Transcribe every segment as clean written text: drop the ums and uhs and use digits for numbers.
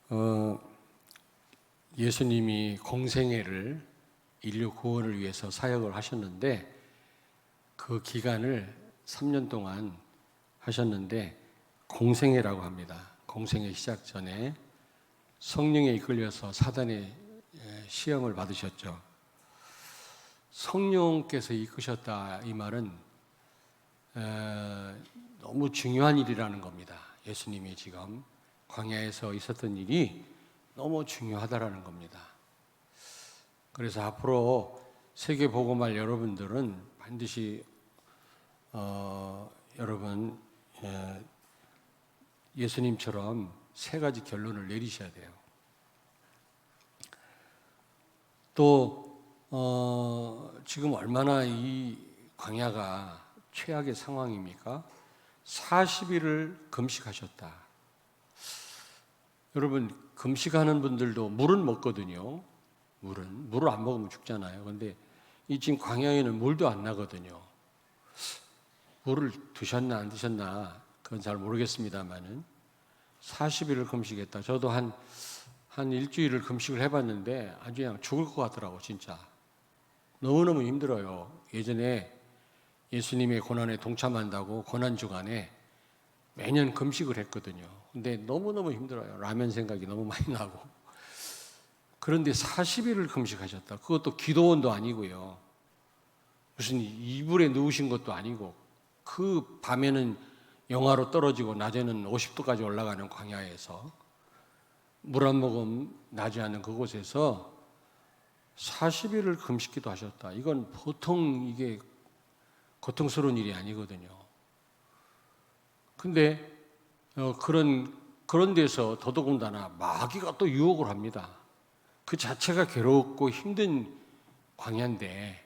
어, 예수님이 공생애를 인류 구원을 위해서 사역을 하셨는데 그 기간을 3년 동안 하셨는데 공생애라고 합니다. 공생애 시작 전에 성령에 이끌려서 사단의 시험을 받으셨죠. 성령께서 이끄셨다 이 말은 너무 중요한 일이라는 겁니다. 예수님이 지금 광야에서 있었던 일이 너무 중요하다라는 겁니다. 그래서 앞으로 세계 복음할 여러분들은 반드시 여러분 예수님처럼 세 가지 결론을 내리셔야 돼요. 또 지금 얼마나 이 광야가 최악의 상황입니까? 40일을 금식하셨다. 여러분 금식하는 분들도 물은 먹거든요. 물을 안 먹으면 죽잖아요. 그런데 이 지금 광야에는 물도 안 나거든요. 물을 드셨나 안 드셨나 그건 잘 모르겠습니다만은 40일을 금식했다. 저도 한 일주일을 금식을 해봤는데 아주 그냥 죽을 것 같더라고 진짜. 너무너무 힘들어요. 예전에 예수님의 고난에 동참한다고 고난주간에 매년 금식을 했거든요. 근데 너무너무 힘들어요. 라면 생각이 너무 많이 나고. 그런데 40일을 금식하셨다. 그것도 기도원도 아니고요. 무슨 이불에 누우신 것도 아니고 그 밤에는 영하로 떨어지고 낮에는 50도까지 올라가는 광야에서 물 한 모금 나지 않는 그곳에서 40일을 금식기도 하셨다. 이건 보통 이게 고통스러운 일이 아니거든요. 근데 그런 데서 더더군다나 마귀가 또 유혹을 합니다. 그 자체가 괴롭고 힘든 광야인데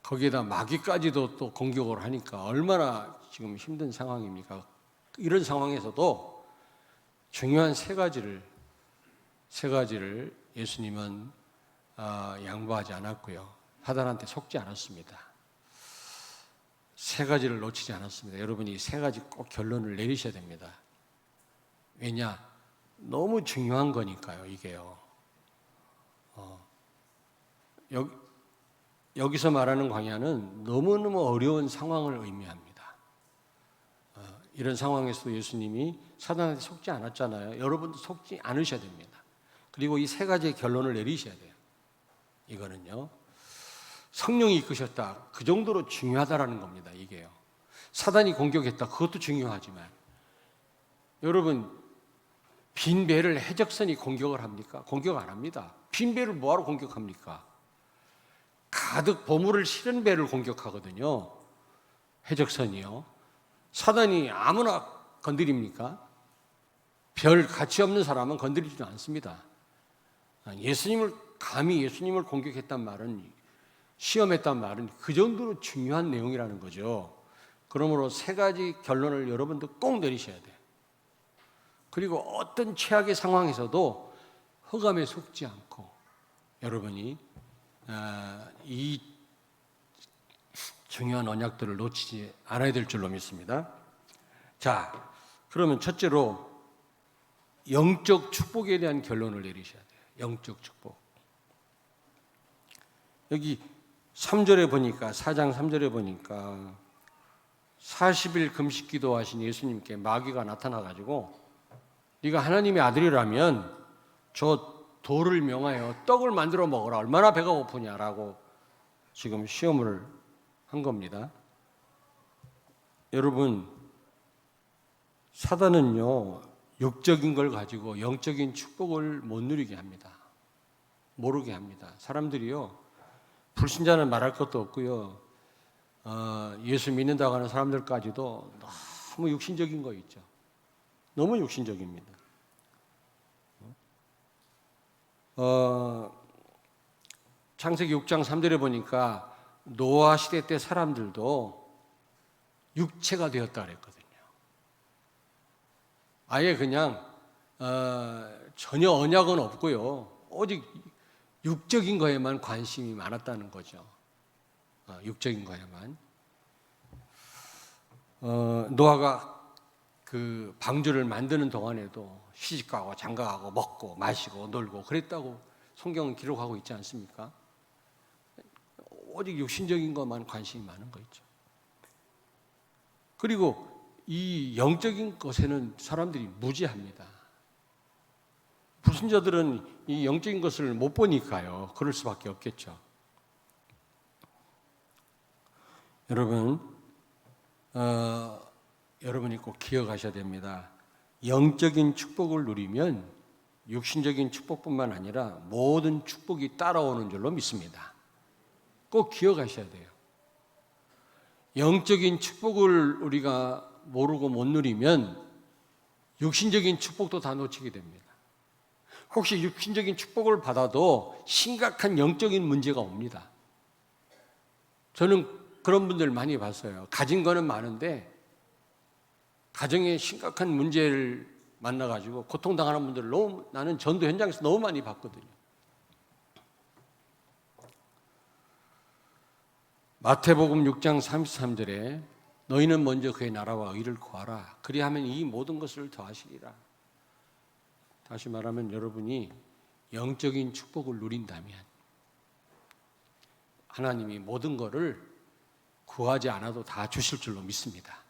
거기에다 마귀까지도 또 공격을 하니까 얼마나 지금 힘든 상황입니까? 이런 상황에서도 중요한 세 가지를 예수님은 양보하지 않았고요. 사단한테 속지 않았습니다. 세 가지를 놓치지 않았습니다. 여러분이 세 가지 꼭 결론을 내리셔야 됩니다. 왜냐? 너무 중요한 거니까요, 이게요. 여기서 말하는 광야는 너무너무 어려운 상황을 의미합니다. 이런 상황에서도 예수님이 사단한테 속지 않았잖아요. 여러분도 속지 않으셔야 됩니다. 그리고 이 세 가지의 결론을 내리셔야 돼요. 이거는요. 성령이 이끄셨다. 그 정도로 중요하다라는 겁니다. 이게요. 사단이 공격했다. 그것도 중요하지만 여러분 빈 배를 해적선이 공격을 합니까? 공격 안 합니다. 빈 배를 뭐하러 공격합니까? 가득 보물을 실은 배를 공격하거든요. 해적선이요. 사단이 아무나 건드립니까? 별 가치 없는 사람은 건드리지도 않습니다. 감히 예수님을 공격했단 말은, 시험했단 말은 그 정도로 중요한 내용이라는 거죠. 그러므로 세 가지 결론을 여러분도 꼭 내리셔야 돼요. 그리고 어떤 최악의 상황에서도 흑암에 속지 않고 여러분이 이 중요한 언약들을 놓치지 않아야 될 줄로 믿습니다. 자, 그러면 첫째로 영적 축복에 대한 결론을 내리셔야 돼요. 영적 축복. 여기 3절에 보니까 4장 3절에 보니까 40일 금식 기도하신 예수님께 마귀가 나타나가지고 네가 하나님의 아들이라면 저 돌을 명하여 떡을 만들어 먹어라. 얼마나 배가 고프냐라고 지금 시험을 한 겁니다. 여러분 사단은요 육적인 걸 가지고 영적인 축복을 못 누리게 합니다. 모르게 합니다. 사람들이요 불신자는 말할 것도 없고요 예수 믿는다고 하는 사람들까지도 너무 육신적인 거 있죠. 너무 육신적입니다. 창세기 6장 3절에 보니까 노아 시대 때 사람들도 육체가 되었다 그랬거든요. 아예 그냥 전혀 언약은 없고요. 오직 육적인 거에만 관심이 많았다는 거죠. 육적인 거에만. 노아가 그 방주를 만드는 동안에도 시집가고 장가가고 먹고 마시고 놀고 그랬다고 성경은 기록하고 있지 않습니까? 오직 육신적인 것만 관심이 많은 거 있죠. 그리고 이 영적인 것에는 사람들이 무지합니다. 불신자들은 이 영적인 것을 못 보니까요. 그럴 수밖에 없겠죠. 여러분, 여러분이 꼭 기억하셔야 됩니다. 영적인 축복을 누리면 육신적인 축복뿐만 아니라 모든 축복이 따라오는 줄로 믿습니다. 꼭 기억하셔야 돼요. 영적인 축복을 우리가 모르고 못 누리면 육신적인 축복도 다 놓치게 됩니다. 혹시 육신적인 축복을 받아도 심각한 영적인 문제가 옵니다. 저는 그런 분들 많이 봤어요. 가진 거는 많은데 가정에 심각한 문제를 만나가지고 고통당하는 분들을 나는 전도 현장에서 너무 많이 봤거든요. 마태복음 6장 33절에 너희는 먼저 그의 나라와 의를 구하라. 그리하면 이 모든 것을 더하시리라. 다시 말하면 여러분이 영적인 축복을 누린다면 하나님이 모든 것을 구하지 않아도 다 주실 줄로 믿습니다.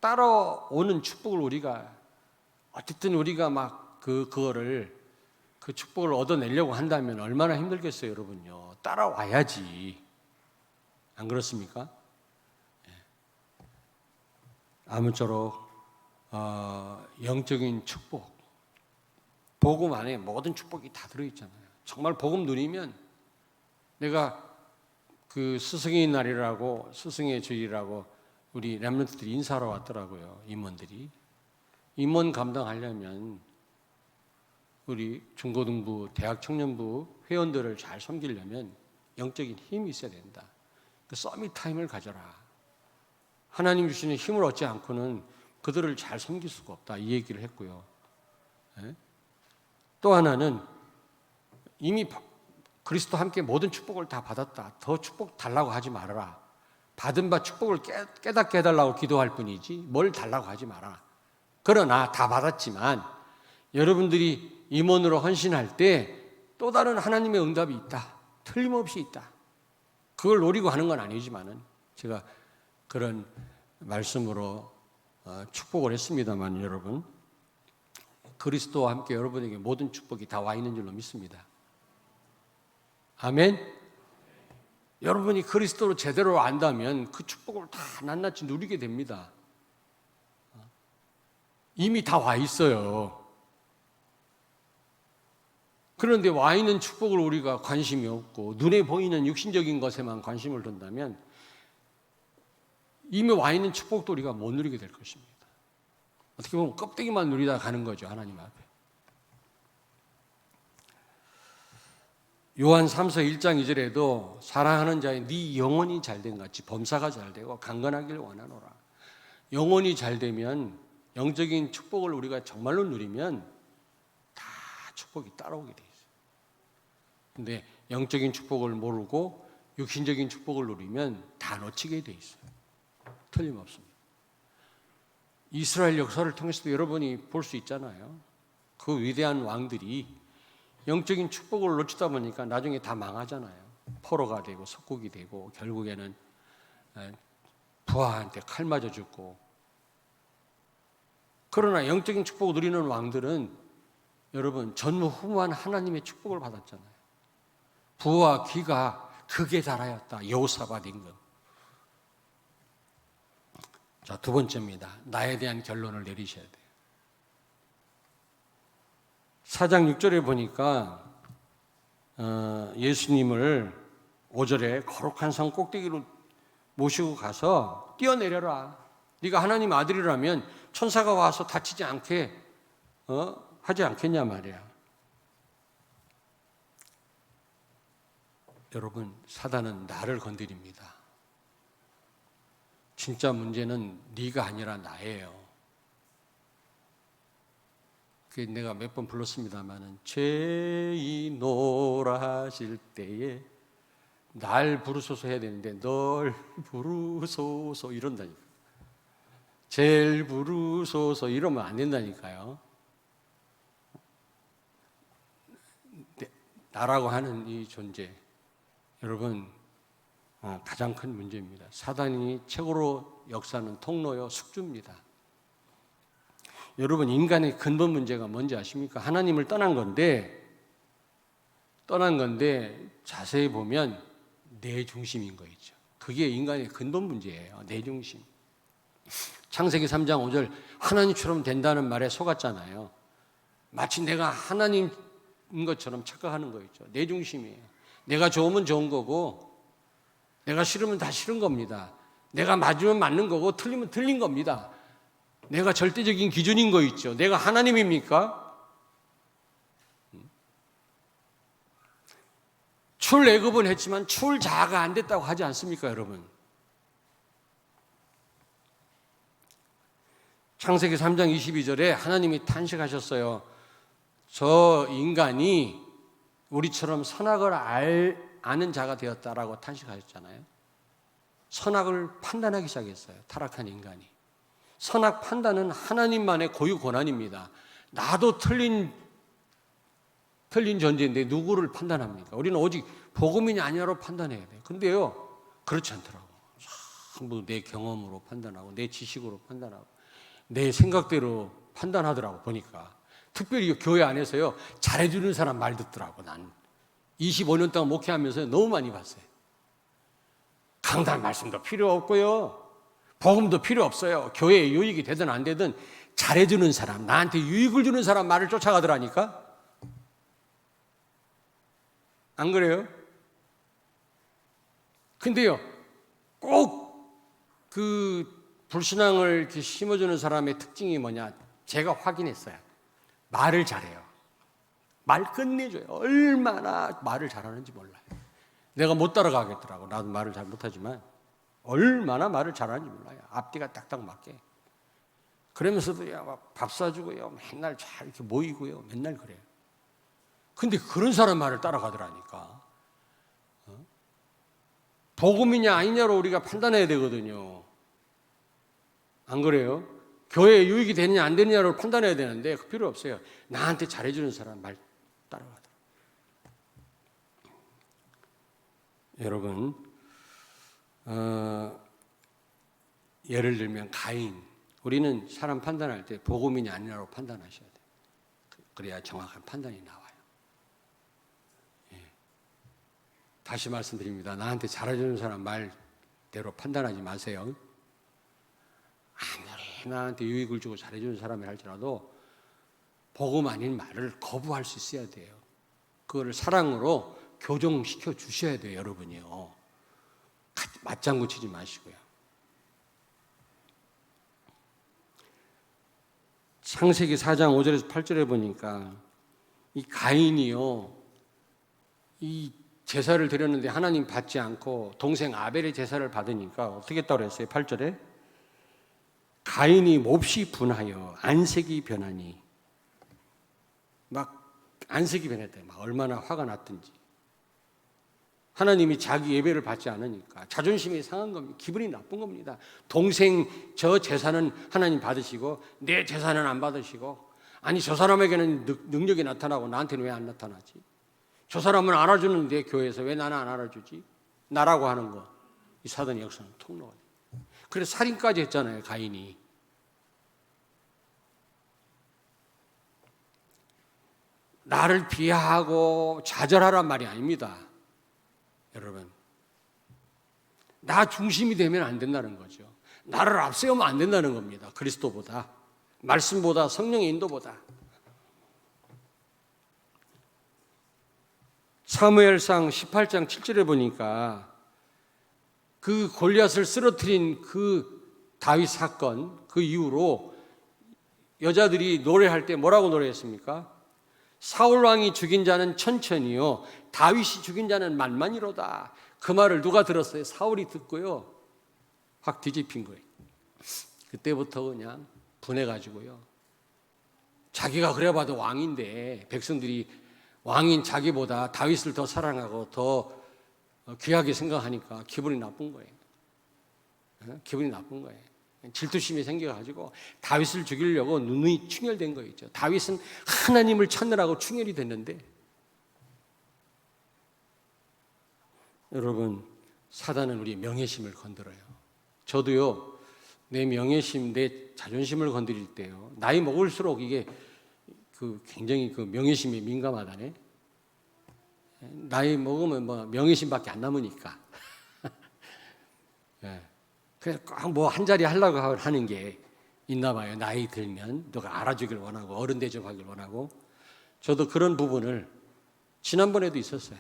따라오는 축복을 우리가 어쨌든 우리가 막 그거를 그 축복을 얻어내려고 한다면 얼마나 힘들겠어요, 여러분요. 따라와야지. 안 그렇습니까? 아무쪼록 영적인 축복, 복음 안에 모든 축복이 다 들어있잖아요. 정말 복음 누리면 내가 그 스승의 날이라고 스승의 주일이라고 우리 렘넌트들이 인사하러 왔더라고요. 임원들이. 임원 감당하려면 우리 중고등부, 대학 청년부 회원들을 잘 섬기려면 영적인 힘이 있어야 된다. 그 서밋 타임을 가져라. 하나님 주시는 힘을 얻지 않고는 그들을 잘 섬길 수가 없다. 이 얘기를 했고요. 또 하나는 이미 그리스도와 함께 모든 축복을 다 받았다. 더 축복 달라고 하지 말아라. 받은 바 축복을 깨닫게 해달라고 기도할 뿐이지 뭘 달라고 하지 마라. 그러나 다 받았지만 여러분들이 임원으로 헌신할 때 또 다른 하나님의 응답이 있다. 틀림없이 있다. 그걸 노리고 하는 건 아니지만은 제가 그런 말씀으로 축복을 했습니다만 여러분 그리스도와 함께 여러분에게 모든 축복이 다 와 있는 줄로 믿습니다. 아멘. 여러분이 그리스도를 제대로 안다면 그 축복을 다 낱낱이 누리게 됩니다. 이미 다 와 있어요. 그런데 와 있는 축복을 우리가 관심이 없고 눈에 보이는 육신적인 것에만 관심을 둔다면 이미 와 있는 축복도 우리가 못 누리게 될 것입니다. 어떻게 보면 껍데기만 누리다 가는 거죠. 하나님 앞에. 요한 3서 1장 2절에도 사랑하는 자의 네 영혼이 잘된 같이 범사가 잘되고 강건하기를 원하노라. 영혼이 잘되면 영적인 축복을 우리가 정말로 누리면 다 축복이 따라오게 돼 있어요. 근데 영적인 축복을 모르고 육신적인 축복을 누리면 다 놓치게 돼 있어요. 틀림없습니다. 이스라엘 역사를 통해서도 여러분이 볼 수 있잖아요. 그 위대한 왕들이 영적인 축복을 놓치다 보니까 나중에 다 망하잖아요. 포로가 되고 석국이 되고 결국에는 부하한테 칼 맞아 죽고. 그러나 영적인 축복을 누리는 왕들은 여러분 전무후무한 하나님의 축복을 받았잖아요. 부와 귀가 극에 달하였다. 여호사밧 임금. 자, 두 번째입니다. 나에 대한 결론을 내리셔야 돼요. 4장 6절에 보니까 예수님을 5절에 거룩한 산 꼭대기로 모시고 가서 뛰어내려라. 네가 하나님 아들이라면 천사가 와서 다치지 않게 하지 않겠냐 말이야. 여러분, 사단은 나를 건드립니다. 진짜 문제는 네가 아니라 나예요. 그 내가 몇 번 불렀습니다마는 죄인노라 하실 때에 날 부르소서 해야 되는데 널 부르소서 이런다니까. 제일 부르소서 이러면 안 된다니까요. 나라고 하는 이 존재, 여러분 가장 큰 문제입니다. 사단이 최고로 역사하는 통로요 숙주입니다. 여러분 인간의 근본 문제가 뭔지 아십니까? 하나님을 떠난 건데 자세히 보면 내 중심인 거 있죠. 그게 인간의 근본 문제예요. 내 중심. 창세기 3장 5절 하나님처럼 된다는 말에 속았잖아요. 마치 내가 하나님인 것처럼 착각하는 거 있죠. 내 중심이에요. 내가 좋으면 좋은 거고 내가 싫으면 다 싫은 겁니다. 내가 맞으면 맞는 거고 틀리면 틀린 겁니다. 내가 절대적인 기준인 거 있죠. 내가 하나님입니까? 출애굽은 했지만 출자가 안 됐다고 하지 않습니까, 여러분? 창세기 3장 22절에 하나님이 탄식하셨어요. 저 인간이 우리처럼 선악을 아는 자가 되었다라고 탄식하셨잖아요. 선악을 판단하기 시작했어요. 타락한 인간이. 선악 판단은 하나님만의 고유 권한입니다. 나도 틀린 존재인데 누구를 판단합니까? 우리는 오직 복음이냐 아니냐로 판단해야 돼요. 근데요, 그렇지 않더라고. 전부 내 경험으로 판단하고 내 지식으로 판단하고 내 생각대로 판단하더라고 보니까. 특별히 교회 안에서요, 잘해주는 사람 말 듣더라고. 난 25년 동안 목회하면서 너무 많이 봤어요. 강단 말씀도 필요 없고요, 복음도 필요 없어요. 교회에 유익이 되든 안 되든 잘해주는 사람, 나한테 유익을 주는 사람 말을 쫓아가더라니까. 안 그래요? 근데요, 꼭 그 불신앙을 이렇게 심어주는 사람의 특징이 뭐냐? 제가 확인했어요. 말을 잘해요. 말 끝내줘요. 얼마나 말을 잘하는지 몰라요. 내가 못 따라가겠더라고. 나도 말을 잘 못하지만 얼마나 말을 잘하는지 몰라요. 앞뒤가 딱딱 맞게. 그러면서도 밥 사주고요, 맨날 잘 이렇게 모이고요, 맨날 그래요. 근데 그런 사람 말을 따라가더라니까. 복음이냐 아니냐로 우리가 판단해야 되거든요. 안 그래요? 교회에 유익이 되느냐 안 되느냐로 판단해야 되는데 그 필요 없어요. 나한테 잘해주는 사람 말 따라가더라고요. 여러분, 예를 들면 가인. 우리는 사람 판단할 때 복음이냐 아니냐로 판단하셔야 돼요. 그래야 정확한 판단이 나와요. 다시 말씀드립니다. 나한테 잘해주는 사람 말대로 판단하지 마세요. 아무리 나한테 유익을 주고 잘해주는 사람이 할지라도 복음 아닌 말을 거부할 수 있어야 돼요. 그거를 사랑으로 교정시켜 주셔야 돼요, 여러분이요. 맞장구 치지 마시고요. 창세기 4장 5절에서 8절에 보니까 이 가인이요, 이 제사를 드렸는데 하나님 받지 않고 동생 아벨의 제사를 받으니까 어떻게 했다고 그랬어요? 8절에 가인이 몹시 분하여 안색이 변하니, 막 안색이 변했대. 막 얼마나 화가 났든지. 하나님이 자기 예배를 받지 않으니까 자존심이 상한 겁니다. 기분이 나쁜 겁니다. 동생 저 제사는 하나님 받으시고 내 제사는 안 받으시고, 아니 저 사람에게는 능력이 나타나고 나한테는 왜 안 나타나지? 저 사람은 알아주는데 교회에서 왜 나는 안 알아주지? 나라고 하는 거, 이 사단의 역사는 통로가 돼요. 그래서 살인까지 했잖아요, 가인이. 나를 비하하고 좌절하란 말이 아닙니다, 여러분. 나 중심이 되면 안 된다는 거죠. 나를 앞세우면 안 된다는 겁니다. 그리스도보다, 말씀보다, 성령의 인도보다. 사무엘상 18장 7절에 보니까 그 골리앗을 쓰러뜨린 그 다윗 사건, 그 이후로 여자들이 노래할 때 뭐라고 노래했습니까? 사울 왕이 죽인 자는 천천히요, 다윗이 죽인 자는 만만이로다. 그 말을 누가 들었어요? 사울이 듣고요, 확 뒤집힌 거예요. 그때부터 그냥 분해가지고요, 자기가 그래봐도 왕인데 백성들이 왕인 자기보다 다윗을 더 사랑하고 더 귀하게 생각하니까 기분이 나쁜 거예요. 기분이 나쁜 거예요. 질투심이 생겨가지고 다윗을 죽이려고 눈이 충혈된 거 있죠. 다윗은 하나님을 찾느라고 충혈이 됐는데, 여러분, 사단은 우리 명예심을 건드려요. 저도요, 내 명예심, 내 자존심을 건드릴 때요, 나이 먹을수록 이게 굉장히 명예심에 민감하다네. 나이 먹으면 뭐 명예심밖에 안 남으니까. 예. 그래서 꼭 뭐 한 자리 하려고 하는 게 있나 봐요. 나이 들면 누가 알아주길 원하고 어른 대접하길 원하고. 저도 그런 부분을 지난번에도 있었어요.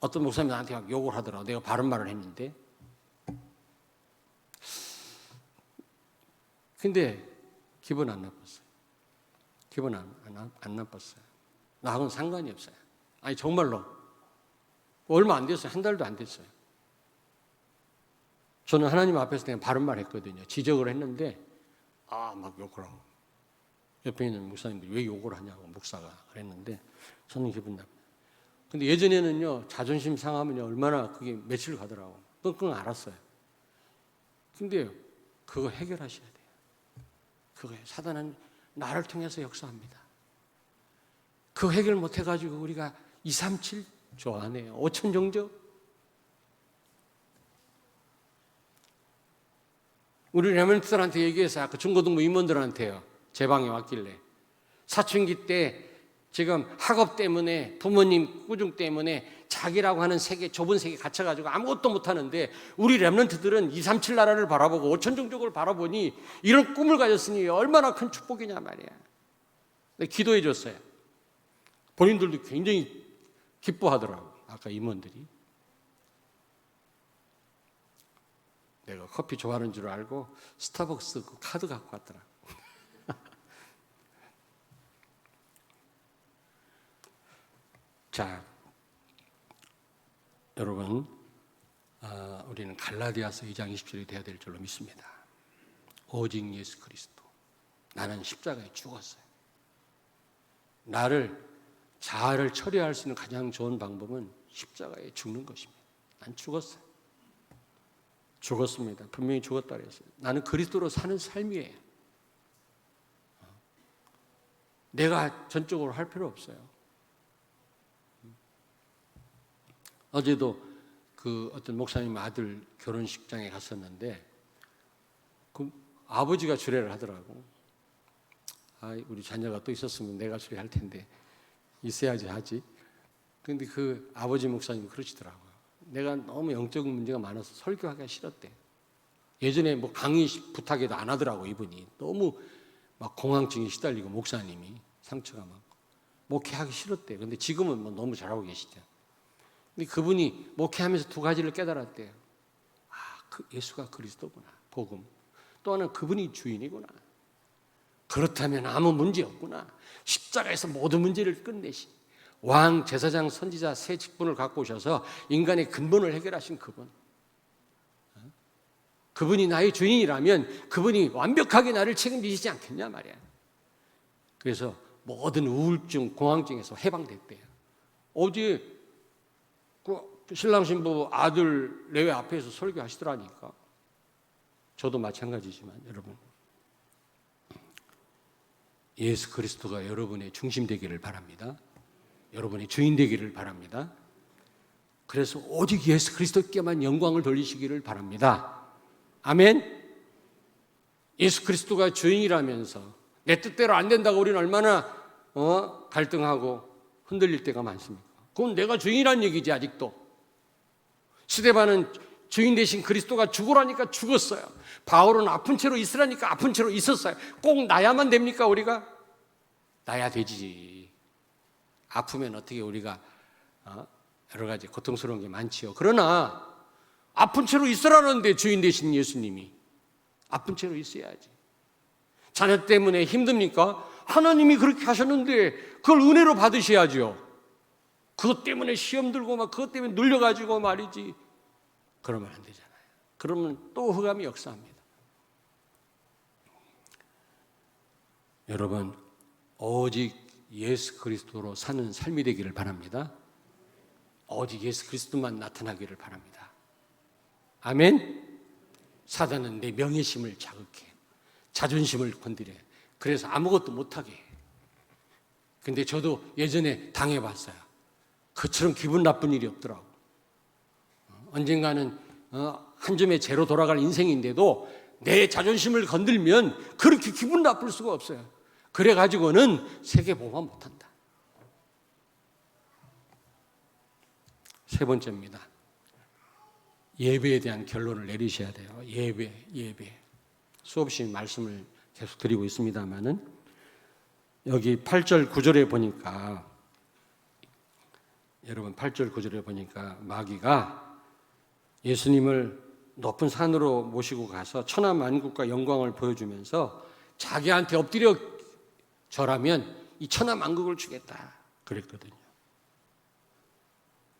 어떤 목사님이 나한테 막 욕을 하더라고. 내가 바른 말을 했는데. 근데 기분 안 나빴어요. 기분 안 나빴어요. 나하고는 상관이 없어요. 아니 정말로 얼마 안 됐어요. 한 달도 안 됐어요. 저는 하나님 앞에서 그냥 바른 말 했거든요. 지적을 했는데 막 욕을 하고, 옆에 있는 목사님들이 왜 욕을 하냐고, 목사가 그랬는데 저는 기분 나빠요. 근데 예전에는요, 자존심 상하면요 얼마나 그게 며칠 가더라고. 끙끙 앓았어요. 근데 그거 해결하셔야 돼요. 그거예요. 사단은 나를 통해서 역사합니다. 그 해결 못 해가지고 우리가 237 좋아하네요. 5천 정도? 우리 레몬트들한테 얘기해서 아까 중고등부 임원들한테요, 제 방에 왔길래 사춘기 때 지금 학업 때문에 부모님 꾸중 때문에 자기라고 하는 세계, 좁은 세계 갇혀가지고 아무것도 못하는데 우리 렘넌트들은 237 나라를 바라보고 5천 종족을 바라보니 이런 꿈을 가졌으니 얼마나 큰 축복이냐 말이야. 기도해 줬어요. 본인들도 굉장히 기뻐하더라고. 아까 임원들이. 내가 커피 좋아하는 줄 알고 스타벅스 그 카드 갖고 왔더라. 자, 여러분, 우리는 갈라디아서 2장 20절이 되어야 될 줄로 믿습니다. 오직 예수 그리스도. 나는 십자가에 죽었어요. 자아를 처리할 수 있는 가장 좋은 방법은 십자가에 죽는 것입니다. 난 죽었어요. 죽었습니다. 분명히 죽었다 그랬어요. 나는 그리스도로 사는 삶이에요. 내가 전적으로 할 필요 없어요. 어제도 그 어떤 목사님 아들 결혼식장에 갔었는데 그 아버지가 주례를 하더라고. 우리 자녀가 또 있었으면 내가 주례할 텐데 있어야지 하지. 그런데 그 아버지 목사님이 그러시더라고요. 내가 너무 영적인 문제가 많아서 설교하기가 싫었대. 예전에 뭐 강의 부탁해도 안 하더라고. 이분이 너무 막 공황증에 시달리고, 목사님이 상처가 많고 목회하기 싫었대. 근데 지금은 뭐 너무 잘하고 계시죠. 근데 그분이 목회하면서 두 가지를 깨달았대요. 예수가 그리스도구나, 복음. 또 하나는 그분이 주인이구나. 그렇다면 아무 문제 없구나. 십자가에서 모든 문제를 끝내신 왕, 제사장, 선지자 세 직분을 갖고 오셔서 인간의 근본을 해결하신 그분. 그분이 나의 주인이라면 그분이 완벽하게 나를 책임지시지 않겠냐 말이야. 그래서 모든 우울증, 공황증에서 해방됐대요. 어제 그 신랑 신부 아들 내외 앞에서 설교하시더라니까. 저도 마찬가지지만 여러분, 예수 그리스도가 여러분의 중심 되기를 바랍니다. 여러분의 주인 되기를 바랍니다. 그래서 오직 예수 그리스도께만 영광을 돌리시기를 바랍니다. 아멘. 예수 그리스도가 주인이라면서 내 뜻대로 안 된다고 우리는 얼마나 갈등하고 흔들릴 때가 많습니까? 그건 내가 주인이란 얘기지. 아직도 스데반은 주인 대신 그리스도가 죽으라니까 죽었어요. 바울은 아픈 채로 있으라니까 아픈 채로 있었어요. 꼭 나야만 됩니까? 우리가 나야 되지. 아프면 어떻게 우리가 여러 가지 고통스러운 게 많지요. 그러나 아픈 채로 있으라는데 주인 되신 예수님이 아픈 채로 있어야지. 자녀 때문에 힘듭니까? 하나님이 그렇게 하셨는데 그걸 은혜로 받으셔야죠. 그것 때문에 시험 들고 막 그것 때문에 눌려가지고 말이지. 그러면 안 되잖아요. 그러면 또 흑암이 역사합니다. 여러분, 오직 예수 그리스도로 사는 삶이 되기를 바랍니다. 오직 예수 그리스도만 나타나기를 바랍니다. 아멘. 사단은 내 명예심을 자극해. 자존심을 건드려. 그래서 아무것도 못하게 해. 근데 저도 예전에 당해봤어요. 그처럼 기분 나쁜 일이 없더라고. 언젠가는 한 점의 제로 돌아갈 인생인데도 내 자존심을 건들면 그렇게 기분 나쁠 수가 없어요. 그래가지고는 세계보험 못한다. 세 번째입니다. 예배에 대한 결론을 내리셔야 돼요. 예배. 수없이 말씀을 계속 드리고 있습니다만은 여기 8절 9절에 보니까 여러분 8절 9절에 보니까 마귀가 예수님을 높은 산으로 모시고 가서 천하만국과 영광을 보여주면서 자기한테 엎드려 절하면 이 천하만국을 주겠다 그랬거든요.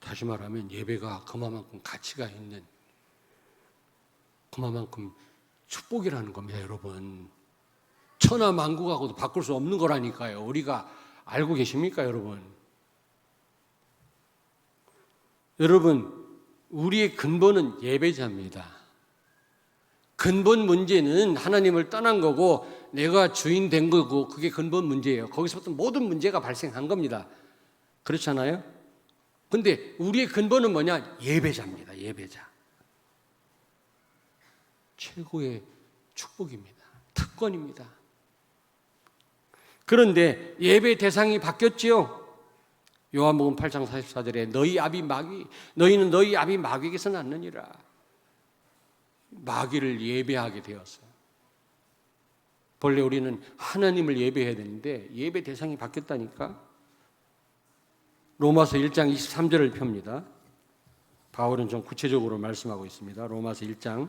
다시 말하면 예배가 그만큼 가치가 있는, 그만큼 축복이라는 겁니다, 여러분. 천하만국하고도 바꿀 수 없는 거라니까요. 우리가 알고 계십니까, 여러분? 여러분, 우리의 근본은 예배자입니다. 근본 문제는 하나님을 떠난 거고 내가 주인 된 거고 그게 근본 문제예요. 거기서부터 모든 문제가 발생한 겁니다. 그렇잖아요? 근데 우리의 근본은 뭐냐? 예배자입니다. 예배자. 최고의 축복입니다. 특권입니다. 그런데 예배 대상이 바뀌었지요. 요한복음 8장 44절에 너희는 너희 아비 마귀에게서 났느니라. 마귀를 예배하게 되었어요. 본래 우리는 하나님을 예배해야 되는데 예배 대상이 바뀌었다니까. 로마서 1장 23절을 펴니다. 바울은 좀 구체적으로 말씀하고 있습니다. 로마서 1장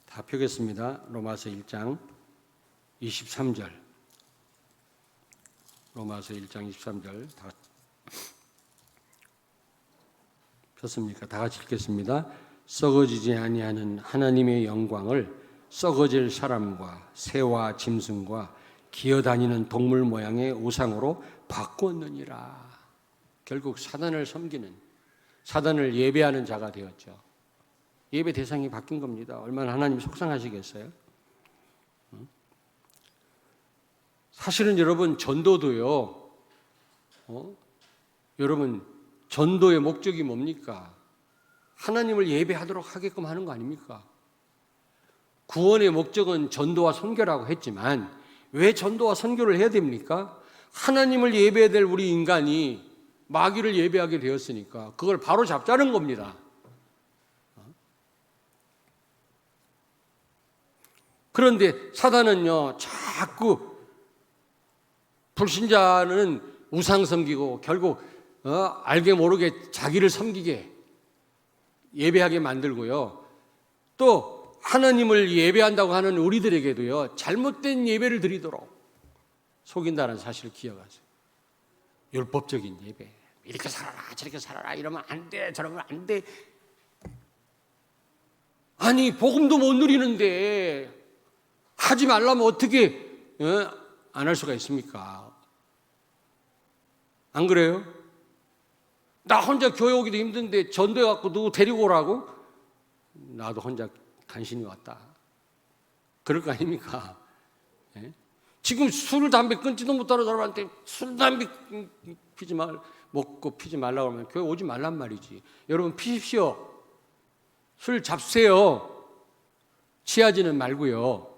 다 펴겠습니다. 로마서 1장 23절. 로마서 1장 23절 다 폈습니까? 다 같이 읽겠습니다. 썩어지지 아니하는 하나님의 영광을 썩어질 사람과 새와 짐승과 기어다니는 동물 모양의 우상으로 바꾸었느니라. 결국 사단을 섬기는, 사단을 예배하는 자가 되었죠. 예배 대상이 바뀐 겁니다. 얼마나 하나님 속상하시겠어요? 사실은 여러분 전도도요. 여러분 전도의 목적이 뭡니까? 하나님을 예배하도록 하게끔 하는 거 아닙니까? 구원의 목적은 전도와 선교라고 했지만 왜 전도와 선교를 해야 됩니까? 하나님을 예배해야 될 우리 인간이 마귀를 예배하게 되었으니까 그걸 바로 잡자는 겁니다. 그런데 사단은요, 자꾸 불신자는 우상 섬기고 결국 알게 모르게 자기를 섬기게 예배하게 만들고요. 또 하나님을 예배한다고 하는 우리들에게도요, 잘못된 예배를 드리도록 속인다는 사실을 기억하세요. 율법적인 예배. 이렇게 살아라 저렇게 살아라 이러면 안 돼 저러면 안 돼. 아니 복음도 못 누리는데 하지 말라면 어떻게 안 할 수가 있습니까? 안 그래요? 나 혼자 교회 오기도 힘든데 전도해 갖고 누구 데리고 오라고? 나도 혼자 간신히 왔다. 그럴 거 아닙니까? 예? 지금 술, 담배 끊지도 못하는 사람한테 술, 담배 먹고 피지 말라고 하면 교회 오지 말란 말이지. 여러분 피십시오. 술 잡세요. 취하지는 말고요.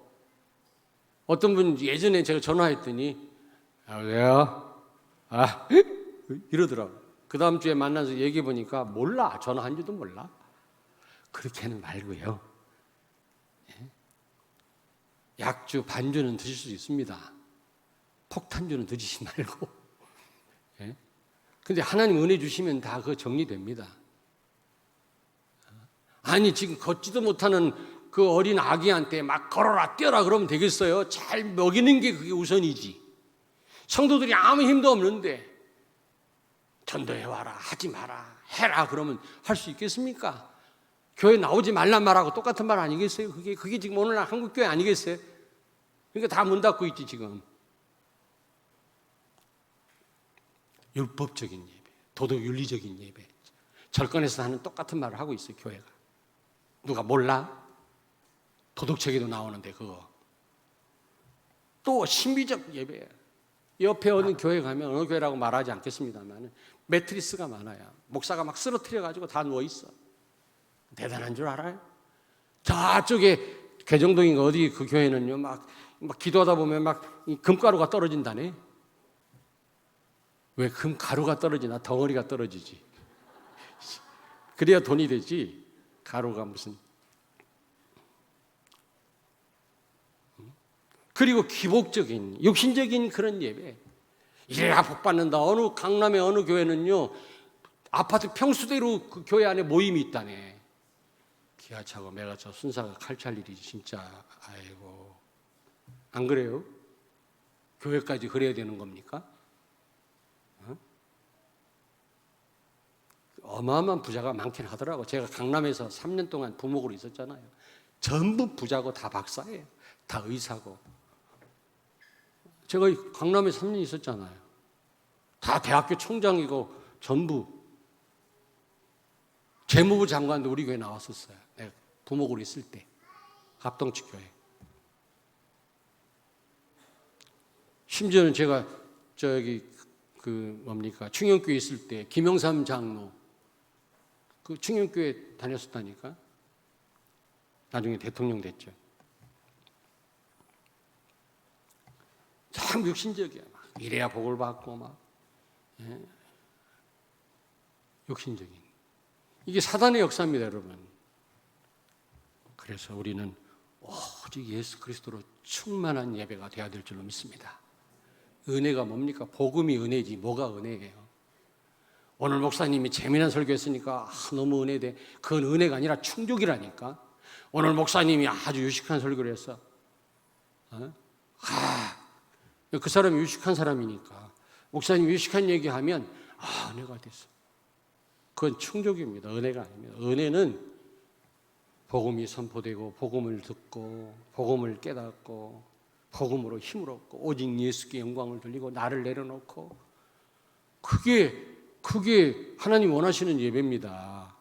어떤 분 예전에 제가 전화했더니 왜요? 이러더라고요. 그 다음 주에 만나서 얘기해 보니까 몰라. 전화한지도 몰라. 그렇게는 말고요. 약주, 반주는 드실 수 있습니다. 폭탄주는 드시지 말고. 근데 하나님 은혜 주시면 다 그거 정리됩니다. 아니 지금 걷지도 못하는 그 어린 아기한테 막 걸어라 뛰어라 그러면 되겠어요? 잘 먹이는 게 그게 우선이지. 성도들이 아무 힘도 없는데 전도해와라 하지 마라 해라 그러면 할 수 있겠습니까? 교회 나오지 말란 말하고 똑같은 말 아니겠어요? 그게 지금 오늘날 한국교회 아니겠어요? 그러니까 다 문 닫고 있지 지금. 율법적인 예배, 도덕 윤리적인 예배, 절권에서 하는 똑같은 말을 하고 있어요 교회가. 누가 몰라? 도덕책에도 나오는데 그거. 또 신비적 예배. 옆에 어느 교회 가면 어느 교회라고 말하지 않겠습니다만 매트리스가 많아요. 목사가 막 쓰러뜨려가지고 다 누워있어. 대단한 줄 알아요? 저쪽에 개정동인가 어디 그 교회는요 막 기도하다 보면 막 금가루가 떨어진다네. 왜 금가루가 떨어지나? 덩어리가 떨어지지. 그래야 돈이 되지. 가루가 무슨. 그리고 기복적인 육신적인 그런 예배. 이래야 복 받는다. 어느 강남의 어느 교회는요 아파트 평수대로 그 교회 안에 모임이 있다네. 기아 차고 매가 차 순사가 칼찰 일이지 진짜. 아이고, 안 그래요? 교회까지 그래야 되는 겁니까? 어마어마한 부자가 많긴 하더라고. 제가 강남에서 3년 동안 부목으로 있었잖아요. 전부 부자고 다 박사예요. 다 의사고. 제가 강남에 3년 있었잖아요. 다 대학교 총장이고 전부. 재무부 장관도 우리 교회 나왔었어요. 내가 부목으로 있을 때. 합동치 교회. 심지어는 제가 충영교회 있을 때 김영삼 장로 그 충영교회 다녔었다니까. 나중에 대통령 됐죠. 참 육신적이야. 막 이래야 복을 받고 막. 예. 육신적인. 이게 사단의 역사입니다, 여러분. 그래서 우리는 오직 예수 그리스도로 충만한 예배가 되어야 될 줄로 믿습니다. 은혜가 뭡니까? 복음이 은혜지 뭐가 은혜예요? 오늘 목사님이 재미난 설교했으니까 너무 은혜돼. 그건 은혜가 아니라 충족이라니까. 오늘 목사님이 아주 유식한 설교를 했어. 그 사람이 유식한 사람이니까 목사님이 유식한 얘기하면 은혜가 됐어. 그건 충족입니다. 은혜가 아닙니다. 은혜는 복음이 선포되고 복음을 듣고 복음을 깨닫고 복음으로 힘을 얻고 오직 예수께 영광을 돌리고 나를 내려놓고 그게 하나님 원하시는 예배입니다.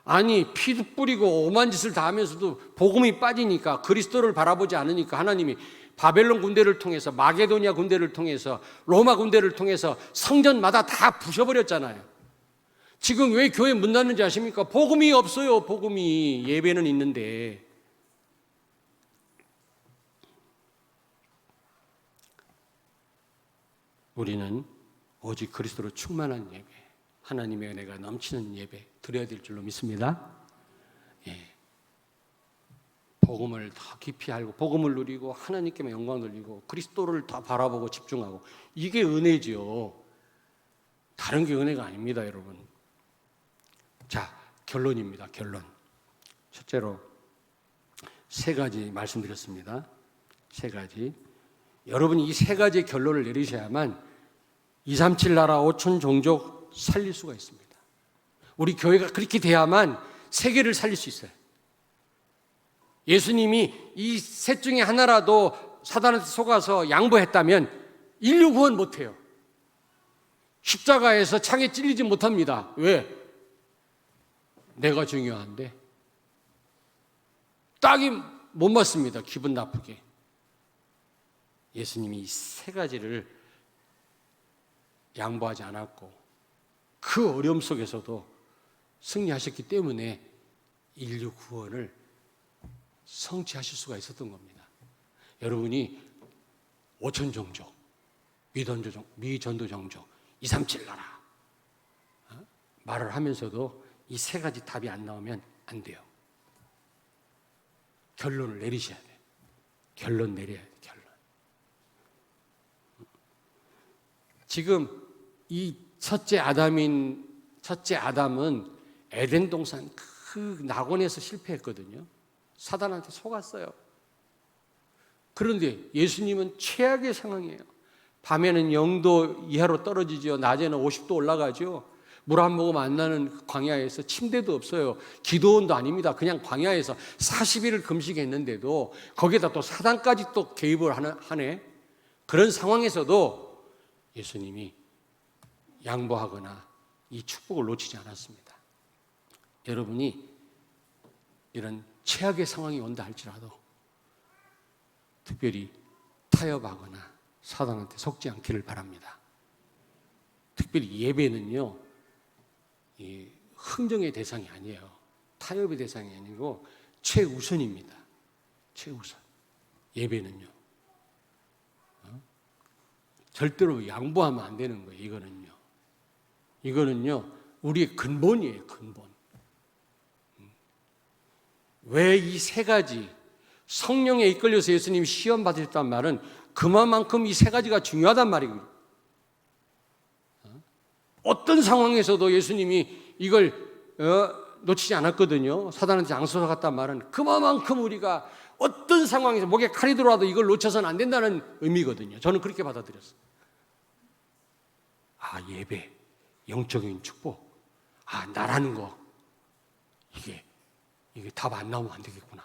아니 피도 뿌리고 오만 짓을 다 하면서도 복음이 빠지니까 그리스도를 바라보지 않으니까 하나님이 바벨론 군대를 통해서 마게도니아 군대를 통해서 로마 군대를 통해서 성전마다 다 부셔버렸잖아요. 지금 왜 교회 문 닫는지 아십니까? 복음이 없어요. 복음이. 예배는 있는데. 우리는 오직 그리스도로 충만한 예배, 하나님의 은혜가 넘치는 예배 드려야 될 줄로 믿습니다. 예. 복음을 더 깊이 알고 복음을 누리고 하나님께만 영광 돌리고 그리스도를 더 바라보고 집중하고 이게 은혜지요. 다른 게 은혜가 아닙니다, 여러분. 자, 결론입니다. 결론. 첫째로 3가지 말씀드렸습니다. 3가지. 여러분이 이 3가지의 결론을 내리셔야만 237 나라 5천 종족 살릴 수가 있습니다. 우리 교회가 그렇게 돼야만 세계를 살릴 수 있어요. 예수님이 이 셋 중에 하나라도 사단한테 속아서 양보했다면 인류 구원 못해요. 십자가에서 창에 찔리지 못합니다. 왜? 내가 중요한데 딱이 못 맞습니다. 기분 나쁘게. 예수님이 이 3가지를 양보하지 않았고 그 어려움 속에서도 승리하셨기 때문에 인류 구원을 성취하실 수가 있었던 겁니다. 여러분이 5천 종족, 미전도 종족, 237 나라 말을 하면서도 이 3가지 답이 안 나오면 안 돼요. 결론을 내리셔야 돼요. 결론 내려야 돼요. 결론. 지금 이 첫째 아담은 에덴 동산 그 낙원에서 실패했거든요. 사단한테 속았어요. 그런데 예수님은 최악의 상황이에요. 밤에는 0도 이하로 떨어지죠. 낮에는 50도 올라가죠. 물 한 모금 안 나는 광야에서 침대도 없어요. 기도원도 아닙니다. 그냥 광야에서 40일을 금식했는데도 거기에다 또 사단까지 또 개입을 하네. 그런 상황에서도 예수님이 양보하거나 이 축복을 놓치지 않았습니다. 여러분이 이런 최악의 상황이 온다 할지라도 특별히 타협하거나 사단한테 속지 않기를 바랍니다. 특별히 예배는요, 이 흥정의 대상이 아니에요. 타협의 대상이 아니고 최우선입니다. 최우선. 예배는요. 절대로 양보하면 안 되는 거예요. 이거는요, 우리의 근본이에요. 근본. 왜 이 세 가지 성령에 이끌려서 예수님이 시험 받으셨단 말은 그만큼 이 세 가지가 중요하단 말이거든요. 어떤 상황에서도 예수님이 이걸 놓치지 않았거든요. 사단한테 안 쏟아갔단 말은 그만큼 우리가 어떤 상황에서 목에 칼이 들어와도 이걸 놓쳐서는 안 된다는 의미거든요. 저는 그렇게 받아들였어요. 예배, 영적인 축복, 나라는 거, 이게 답 안 나오면 안 되겠구나.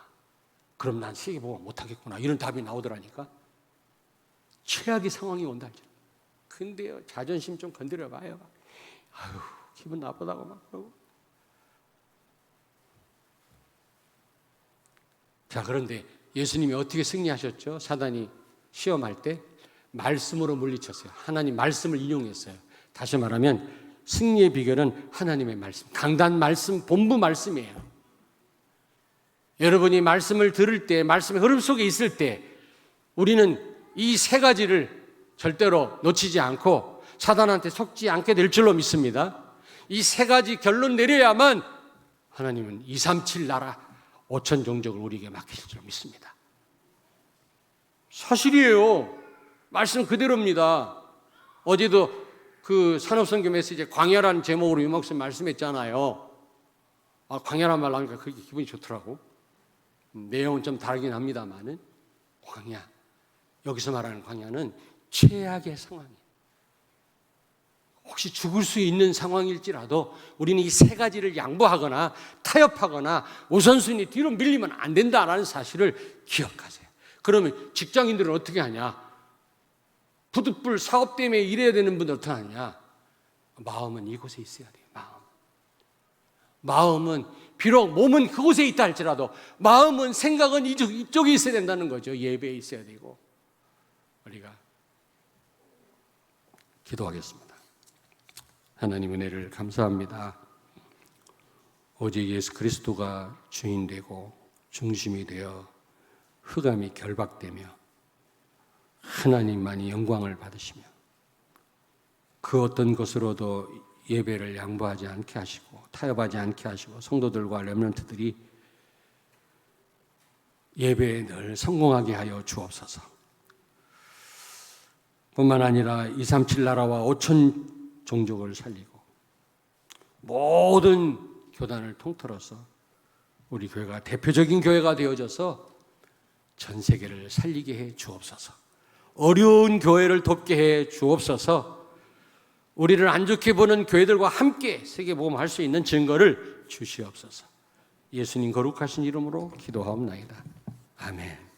그럼 난 세계복음 못 하겠구나. 이런 답이 나오더라니까. 최악의 상황이 온다. 근데요, 자존심 좀 건드려 봐요. 기분 나쁘다고 막 그러고. 자, 그런데 예수님이 어떻게 승리하셨죠? 사단이 시험할 때 말씀으로 물리쳤어요. 하나님 말씀을 인용했어요. 다시 말하면 승리의 비결은 하나님의 말씀, 강단 말씀, 본부 말씀이에요. 여러분이 말씀을 들을 때, 말씀의 흐름 속에 있을 때 우리는 이 세 가지를 절대로 놓치지 않고 사단한테 속지 않게 될 줄로 믿습니다. 이 세 가지 결론 내려야만 하나님은 237 나라 5천 종족을 우리에게 맡기실 줄 믿습니다. 사실이에요. 말씀 그대로입니다. 어제도 그 산업선교 메시지에 광야라는 제목으로 유목사님 말씀했잖아요. 광야란 말 나오니까 그렇게 기분이 좋더라고. 내용은 좀 다르긴 합니다만은 광야, 여기서 말하는 광야는 최악의 상황이에요. 혹시 죽을 수 있는 상황일지라도 우리는 이 세 가지를 양보하거나 타협하거나 우선순위 뒤로 밀리면 안 된다라는 사실을 기억하세요. 그러면 직장인들은 어떻게 하냐? 부득불 사업 때문에 일해야 되는 분들 어떻게 하냐? 마음은 이곳에 있어야 돼요. 마음은 비록 몸은 그곳에 있다 할지라도 마음은, 생각은 이쪽에 있어야 된다는 거죠. 예배에 있어야 되고. 우리가 기도하겠습니다. 하나님 은혜를 감사합니다. 오직 예수 그리스도가 주인 되고 중심이 되어 흑암이 결박되며 하나님만이 영광을 받으시며 그 어떤 것으로도 예배를 양보하지 않게 하시고 타협하지 않게 하시고 성도들과 렘넌트들이 예배에 늘 성공하게 하여 주옵소서. 뿐만 아니라 237 나라와 5천 종족을 살리고 모든 교단을 통틀어서 우리 교회가 대표적인 교회가 되어져서 전 세계를 살리게 해 주옵소서. 어려운 교회를 돕게 해 주옵소서. 우리를 안 좋게 보는 교회들과 함께 세계복음할 수 있는 증거를 주시옵소서. 예수님 거룩하신 이름으로 기도하옵나이다. 아멘.